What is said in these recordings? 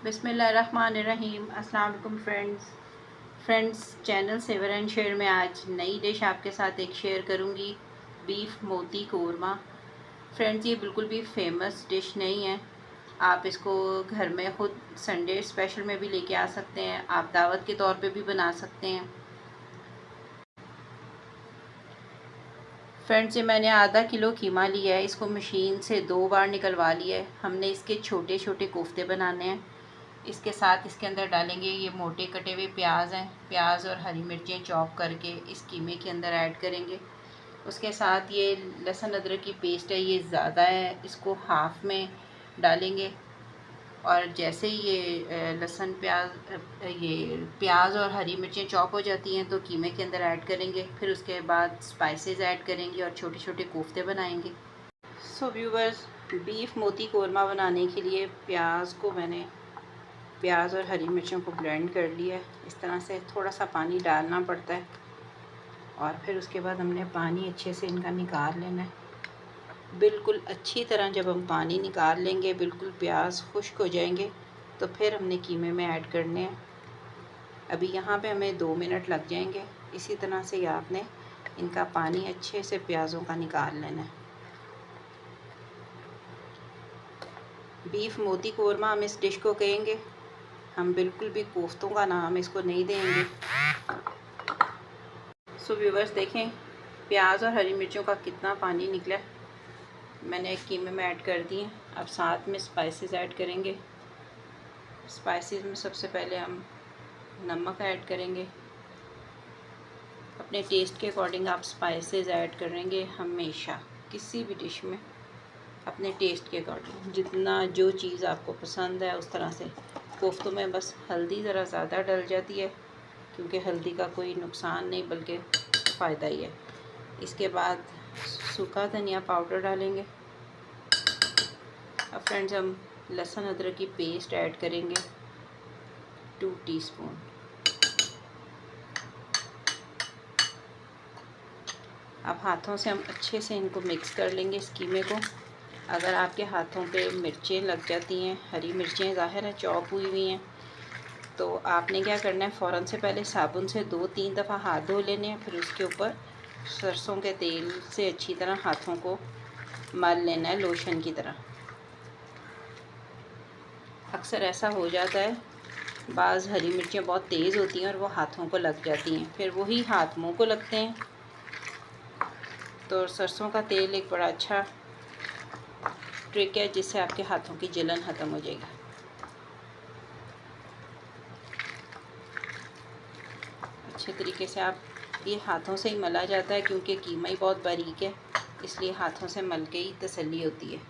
बिस्मिल्लाहिर्रहमानिर्रहीम। अस्सलाम वालेकुम फ्रेंड्स, चैनल सेवर एंड शेयर में आज नई डिश आपके साथ एक शेयर करूंगी, बीफ मोती कोरमा। फ्रेंड्स, ये बिल्कुल भी फेमस डिश नहीं है। आप इसको घर में ख़ुद संडे स्पेशल में भी लेके आ सकते हैं, आप दावत के तौर पे भी बना सकते हैं। फ्रेंड्स, ये मैंने आधा किलो कीमा लिया है, इसको मशीन से 2 बार निकलवा लिया है। हमने इसके छोटे छोटे कोफ्ते बनाने हैं। इसके साथ इसके अंदर डालेंगे ये मोटे कटे हुए प्याज हैं, प्याज और हरी मिर्चें चॉप करके इस कीमे के अंदर ऐड करेंगे। उसके साथ ये लहसुन अदरक की पेस्ट है, ये ज़्यादा है, इसको हाफ में डालेंगे। और जैसे ही ये लहसुन ये प्याज और हरी मिर्चें चॉप हो जाती हैं तो कीमे के अंदर ऐड करेंगे। फिर उसके बाद स्पाइसेस ऐड करेंगे और छोटे छोटे कोफ्ते बनाएंगे। सो व्यूवर्स, बीफ मोती कोरमा बनाने के लिए प्याज और हरी मिर्चों को ब्लेंड कर लिया है। इस तरह से थोड़ा सा पानी डालना पड़ता है और फिर उसके बाद हमने पानी अच्छे से इनका निकाल लेना है। बिल्कुल अच्छी तरह जब हम पानी निकाल लेंगे, बिल्कुल प्याज खुश्क हो जाएंगे, तो फिर हमने कीमे में ऐड करने हैं। अभी यहाँ पे हमें 2 मिनट लग जाएंगे। इसी तरह से आपने इनका पानी अच्छे से प्याज़ों का निकाल लेना है। बीफ मोती कोरमा हम इस डिश को कहेंगे, हम बिल्कुल भी कोफ्तों का नाम इसको नहीं देंगे। सो व्यूवर्स, देखें प्याज और हरी मिर्चों का कितना पानी निकला है। मैंने एक कीमे में ऐड कर दिए। अब साथ में स्पाइसेस ऐड करेंगे। स्पाइसेस में सबसे पहले हम नमक ऐड करेंगे। अपने टेस्ट के अकॉर्डिंग आप स्पाइसेस ऐड करेंगे हमेशा किसी भी डिश में, अपने टेस्ट के अकॉर्डिंग जितना जो चीज़ आपको पसंद है उस तरह से। कोफ्तों में बस हल्दी ज़रा ज़्यादा डल जाती है, क्योंकि हल्दी का कोई नुकसान नहीं बल्कि फ़ायदा ही है। इसके बाद सूखा धनिया पाउडर डालेंगे। अब फ्रेंड्स, हम लहसुन अदरक की पेस्ट ऐड करेंगे 2 टीस्पून। अब हाथों से हम अच्छे से इनको मिक्स कर लेंगे इस कीमे को। अगर आपके हाथों पे मिर्चें लग जाती हैं, हरी मिर्चें ज़ाहिर है चॉप हुई हुई हैं, तो आपने क्या करना है, फ़ौरन से पहले साबुन से 2-3 दफ़ा हाथ धो लेने हैं। फिर उसके ऊपर सरसों के तेल से अच्छी तरह हाथों को मल लेना है, लोशन की तरह। अक्सर ऐसा हो जाता है, बाज़ हरी मिर्चें बहुत तेज़ होती हैं और वो हाथों को लग जाती हैं, फिर वही हाथ मुँह को लगते हैं। तो सरसों का तेल एक बड़ा अच्छा ट्रिक है जिससे आपके हाथों की जलन ख़त्म हो जाएगी। अच्छे तरीके से आप ये हाथों से ही मला जाता है, क्योंकि कीमा ही बहुत बारीक है, इसलिए हाथों से मल के ही तसल्ली होती है।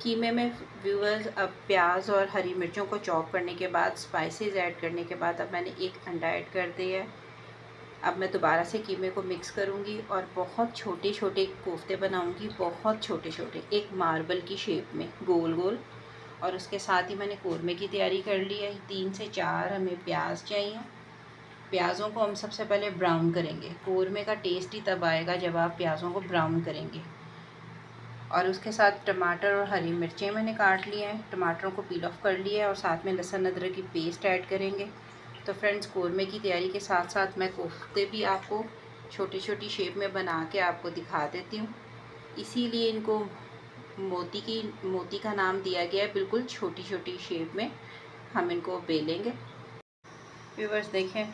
कीमे में व्यूअर्स, अब प्याज और हरी मिर्चों को चॉप करने के बाद, स्पाइसेस ऐड करने के बाद, अब मैंने 1 अंडा ऐड कर दिया है। अब मैं दोबारा से कीमे को मिक्स करूँगी और बहुत छोटे छोटे कोफ्ते बनाऊँगी, बहुत छोटे छोटे, एक मार्बल की शेप में गोल गोल। और उसके साथ ही मैंने कोरमे की तैयारी कर ली है। 3 से 4 हमें प्याज चाहिए। प्याज़ों को हम सबसे पहले ब्राउन करेंगे। कोरमे का टेस्ट ही तब आएगा जब आप प्याज़ों को ब्राउन करेंगे। और उसके साथ टमाटर और हरी मिर्चें मैंने काट लिए हैं, टमाटरों को पील ऑफ कर लिया है, और साथ में लहसुन अदरक की पेस्ट ऐड करेंगे। तो फ्रेंड्स, कोरमे की तैयारी के साथ साथ मैं कोफ्ते भी आपको छोटी छोटी शेप में बना के आपको दिखा देती हूँ। इसीलिए इनको मोती का नाम दिया गया है। बिल्कुल छोटी छोटी शेप में हम इनको बेलेंगे। व्यूअर्स, देखें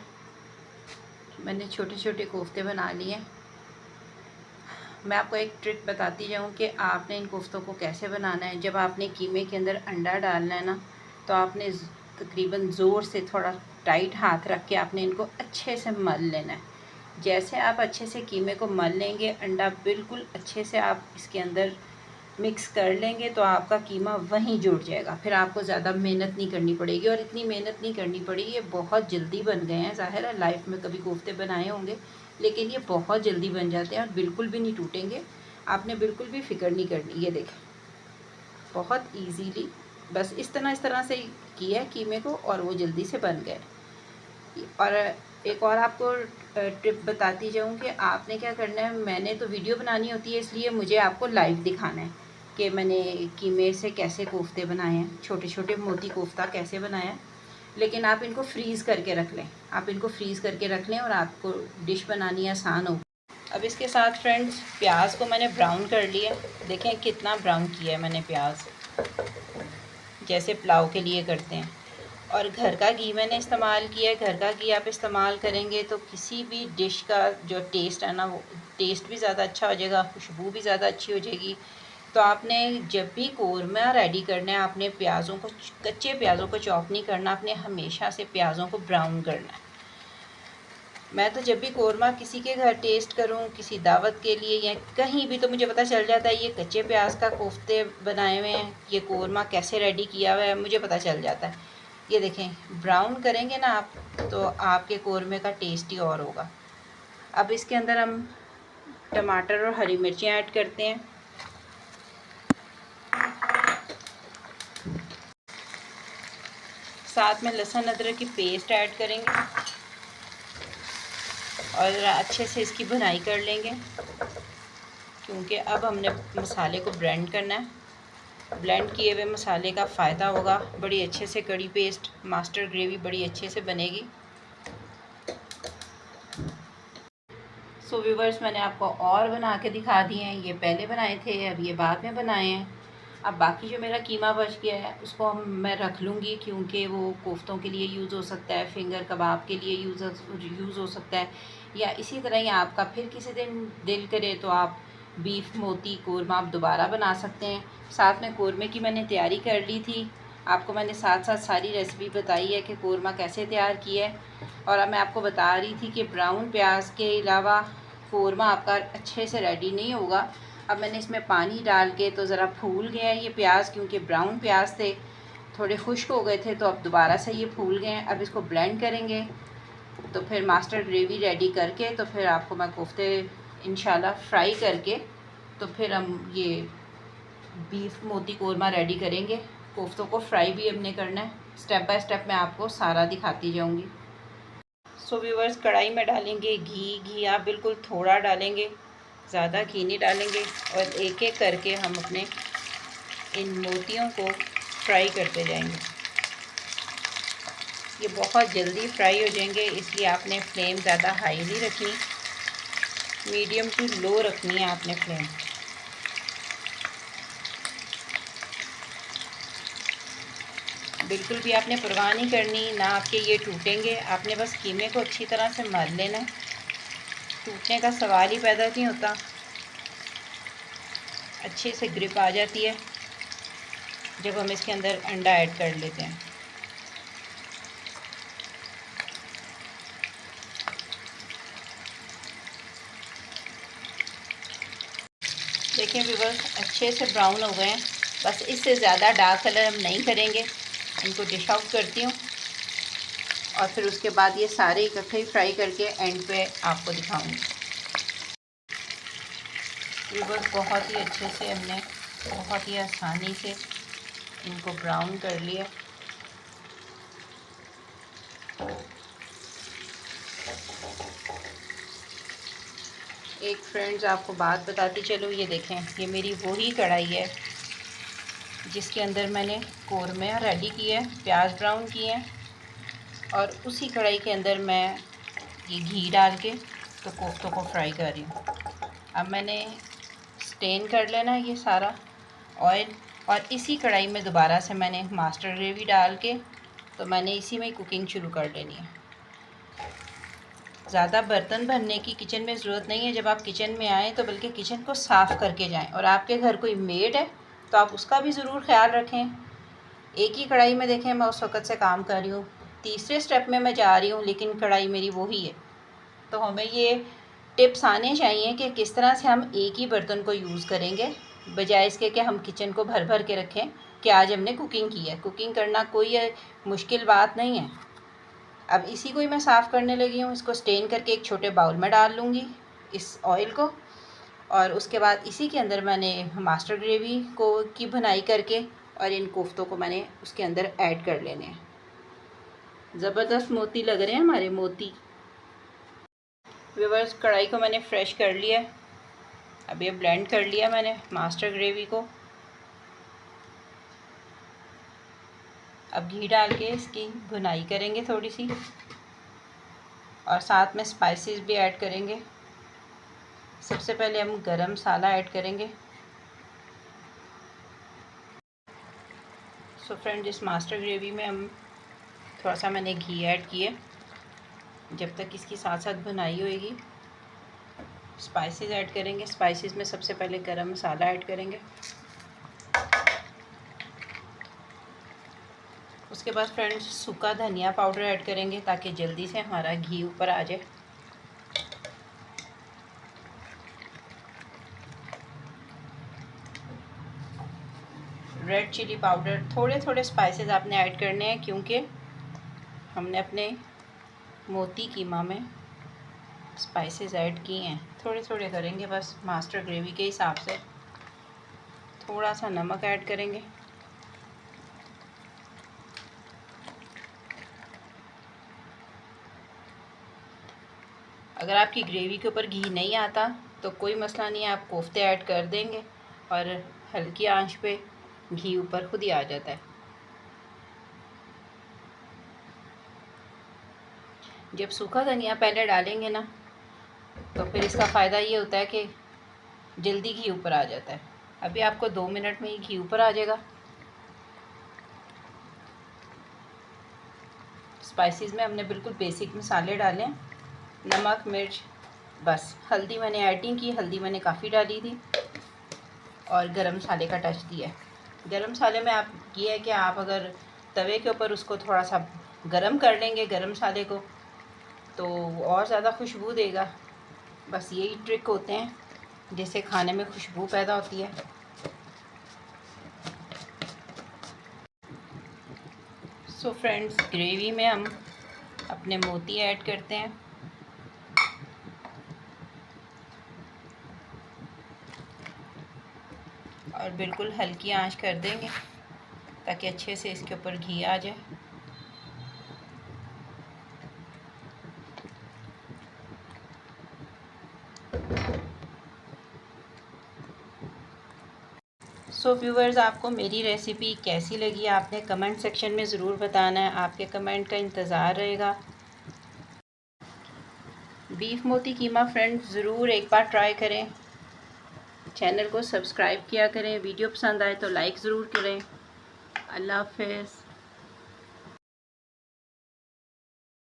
मैंने छोटे छोटे कोफ्ते बना लिए। मैं आपको एक ट्रिक बताती जाऊँ कि आपने इन कोफ्तों को कैसे बनाना है। जब आपने कीमे के अंदर अंडा डालना है ना, तो आपने तकरीबन ज़ोर से थोड़ा टाइट हाथ रख के आपने इनको अच्छे से मल लेना है। जैसे आप अच्छे से कीमे को मल लेंगे, अंडा बिल्कुल अच्छे से आप इसके अंदर मिक्स कर लेंगे, तो आपका कीमा वहीं जुड़ जाएगा। फिर आपको ज़्यादा मेहनत नहीं करनी पड़ेगी, और इतनी मेहनत नहीं करनी पड़ेगी। ये बहुत जल्दी बन गए हैं। ज़ाहिर है लाइफ में कभी कोफ्ते बनाए होंगे, लेकिन ये बहुत जल्दी बन जाते हैं और बिल्कुल भी नहीं टूटेंगे। आपने बिल्कुल भी फ़िक्र नहीं करनी। ये देखें, बहुत ईजीली बस इस तरह से किया है कीमे को, और वो जल्दी से बन गए। और एक और आपको टिप बताती जाऊँ कि आपने क्या करना है। मैंने तो वीडियो बनानी होती है, इसलिए मुझे आपको लाइव दिखाना है। कि मैंने कीमे से कैसे कोफ्ते बनाए हैं, छोटे छोटे मोती कोफ्ता कैसे बनाया है। लेकिन आप इनको फ्रीज़ करके रख लें, आप इनको फ्रीज़ करके रख लें और आपको डिश बनानी आसान हो। अब इसके साथ फ्रेंड्स प्याज को मैंने ब्राउन कर लिया। देखें कितना ब्राउन किया है मैंने प्याज, जैसे पुलाव के लिए करते हैं। और घर का घी मैंने इस्तेमाल किया है। घर का घी आप इस्तेमाल करेंगे तो किसी भी डिश का जो टेस्ट है ना, वो टेस्ट भी ज़्यादा अच्छा हो जाएगा, खुशबू भी ज़्यादा अच्छी हो जाएगी। तो आपने जब भी कौरमा रेडी करना है, आपने प्याज़ों को, कच्चे प्याज़ों को चॉप नहीं करना, आपने हमेशा से प्याज़ों को ब्राउन करना है। मैं तो जब भी कौरमा किसी के घर टेस्ट करूं, किसी दावत के लिए या कहीं भी, तो मुझे पता चल जाता है ये कच्चे प्याज का कोफ्ते बनाए हुए हैं, ये कौरमा कैसे रेडी किया हुआ है, मुझे पता चल जाता है। ये देखें, ब्राउन करेंगे ना आप तो आपके कौरमे का टेस्ट ही और होगा। अब इसके अंदर हम टमाटर और हरी मिर्चें ऐड करते हैं। साथ में लहसुन अदरक की पेस्ट ऐड करेंगे और अच्छे से इसकी भुनाई कर लेंगे, क्योंकि अब हमने मसाले को ब्लेंड करना है। ब्लेंड किए हुए मसाले का फ़ायदा होगा, बड़ी अच्छे से कड़ी पेस्ट, मास्टर ग्रेवी बड़ी अच्छे से बनेगी। सो व्यूवर्स, मैंने आपको और बना के दिखा दिए हैं। ये पहले बनाए थे, अब ये बाद में बनाए हैं। अब बाकी जो मेरा कीमा बच गया है उसको मैं रख लूँगी, क्योंकि वो कोफ्तों के लिए यूज़ हो सकता है, फिंगर कबाब के लिए यूज़ हो सकता है, या इसी तरह ही आपका फिर किसी दिन दिल करे तो आप बीफ मोती कौरमा आप दोबारा बना सकते हैं। साथ में कौरमे की मैंने तैयारी कर ली थी, आपको मैंने साथ साथ सारी रेसिपी बताई है कि कौरमा कैसे तैयार किया है। और अब मैं आपको बता रही थी कि ब्राउन प्याज के अलावा कौरमा आपका अच्छे से रेडी नहीं होगा। अब मैंने इसमें पानी डाल के तो ज़रा फूल गया है ये प्याज, क्योंकि ब्राउन प्याज थे, थोड़े खुश्क हो गए थे, तो अब दोबारा से ये फूल गए हैं। अब इसको ब्लेंड करेंगे तो फिर मास्टर ग्रेवी रेडी करके तो फिर आपको मैं कोफ्ते इंशाल्लाह फ्राई करके तो फिर हम ये बीफ मोती कौरमा रेडी करेंगे। कोफ्तों को फ्राई भी हमने करना है, स्टेप बाय स्टेप मैं आपको सारा दिखाती जाऊंगी। सो व्यूवर्स, कढ़ाई में डालेंगे घी आप बिल्कुल थोड़ा डालेंगे, ज़्यादा घी नहीं डालेंगे। और एक एक करके हम अपने इन मोतियों को फ्राई करते जाएंगे। ये बहुत जल्दी फ्राई हो जाएंगे, इसलिए आपने फ्लेम ज़्यादा हाई नहीं रखनी, मीडियम टू लो रखनी है आपने फ्लेम। बिल्कुल भी आपने परवाह नहीं करनी, ना आपके ये टूटेंगे। आपने बस कीमे को अच्छी तरह से मल लेना, टूटने का सवाल ही पैदा नहीं होता, अच्छे से ग्रिप आ जाती है जब हम इसके अंदर अंडा ऐड कर लेते हैं। देखिए व्यूअर्स, अच्छे से ब्राउन हो गए हैं, बस इससे ज़्यादा डार्क कलर हम नहीं करेंगे। इनको डिश आउट करती हूँ और फिर उसके बाद ये सारे इकट्ठे ही फ्राई करके एंड पे आपको दिखाऊंगी। व्यूअर्स, बहुत ही अच्छे से हमने बहुत ही आसानी से इनको ब्राउन कर लिया। एक फ्रेंड्स आपको बात बताती चलो, ये देखें, ये मेरी वही कढ़ाई है जिसके अंदर मैंने कौरमे रेडी किए हैं, प्याज ब्राउन किए हैं, और उसी कढ़ाई के अंदर मैं ये घी डाल के तो कोफ्तों को फ्राई कर रही हूँ। अब मैंने स्टेन कर लेना ये सारा ऑयल, और इसी कढ़ाई में दोबारा से मैंने मास्टर ग्रेवी डाल के तो मैंने इसी में कुकिंग शुरू कर लेनी है। ज़्यादा बर्तन भरने की किचन में ज़रूरत नहीं है। जब आप किचन में आएँ तो बल्कि किचन को साफ़ करके जाएं, और आपके घर कोई मेड है तो आप उसका भी ज़रूर ख्याल रखें। एक ही कढ़ाई में देखें, मैं उस वक़्त से काम कर रही हूँ, तीसरे स्टेप में मैं जा रही हूँ, लेकिन कढ़ाई मेरी वही है। तो हमें ये टिप्स आने चाहिए कि किस तरह से हम एक ही बर्तन को यूज़ करेंगे, बजाय इसके कि हम किचन को भर भर के रखें कि आज हमने कुकिंग की है। कुकिंग करना कोई मुश्किल बात नहीं है। अब इसी को ही मैं साफ़ करने लगी हूँ। इसको स्टेन करके एक छोटे बाउल में डाल लूँगी इस ऑयल को, और उसके बाद इसी के अंदर मैंने मास्टर ग्रेवी को की भुनाई करके और इन कोफ्तों को मैंने उसके अंदर ऐड कर लेने हैं। ज़बरदस्त मोती लग रहे हैं हमारे मोती। व्यूअर्स, कढ़ाई को मैंने फ्रेश कर लिया, अब ये ब्लेंड कर लिया मैंने मास्टर ग्रेवी को, अब घी डाल के इसकी भुनाई करेंगे थोड़ी सी, और साथ में स्पाइसेस भी ऐड करेंगे। सबसे पहले हम गरम मसाला ऐड करेंगे। सो फ्रेंड, इस मास्टर ग्रेवी में हम थोड़ा सा मैंने घी ऐड किया। जब तक इसकी साथ साथ भुनाई होएगी, स्पाइसेस ऐड करेंगे। स्पाइसेस में सबसे पहले गरम मसाला ऐड करेंगे। उसके बाद फ्रेंड्स सूखा धनिया पाउडर ऐड करेंगे ताकि जल्दी से हमारा घी ऊपर आ जाए। रेड चिली पाउडर, थोड़े थोड़े स्पाइसेस आपने ऐड करने हैं क्योंकि हमने अपने मोती कीमा में स्पाइसेस ऐड किए हैं। थोड़े थोड़े करेंगे बस, मास्टर ग्रेवी के हिसाब से। थोड़ा सा नमक ऐड करेंगे। अगर आपकी ग्रेवी के ऊपर घी नहीं आता तो कोई मसला नहीं है, आप कोफ्ते ऐड कर देंगे और हल्की आंच पे घी ऊपर खुद ही आ जाता है। जब सूखा धनिया पहले डालेंगे ना तो फिर इसका फ़ायदा ये होता है कि जल्दी घी ऊपर आ जाता है। अभी आपको 2 मिनट में ही घी ऊपर आ जाएगा। स्पाइसेस में हमने बिल्कुल बेसिक मसाले डाले, नमक, मिर्च, बस। हल्दी मैंने ऐड नहीं की, हल्दी मैंने काफ़ी डाली थी, और गरम मसाले का टच दिया है। गरम मसाले में आप ये है कि आप अगर तवे के ऊपर उसको थोड़ा सा गरम कर लेंगे गरम मसाले को, तो और ज़्यादा खुशबू देगा। बस यही ट्रिक होते हैं जिससे खाने में खुशबू पैदा होती है। सो फ्रेंड्स, ग्रेवी में हम अपने मोती ऐड करते हैं। और बिल्कुल हल्की आंच कर देंगे ताकि अच्छे से इसके ऊपर घी आ जाए। सो व्यूवर्स, आपको मेरी रेसिपी कैसी लगी आपने कमेंट सेक्शन में ज़रूर बताना है। आपके कमेंट का इंतज़ार रहेगा। बीफ मोती कीमा फ्रेंड्स ज़रूर एक बार ट्राई करें। चैनल को सब्सक्राइब किया करें। वीडियो पसंद आए तो लाइक ज़रूर करें। अल्लाह हाफ़िज़।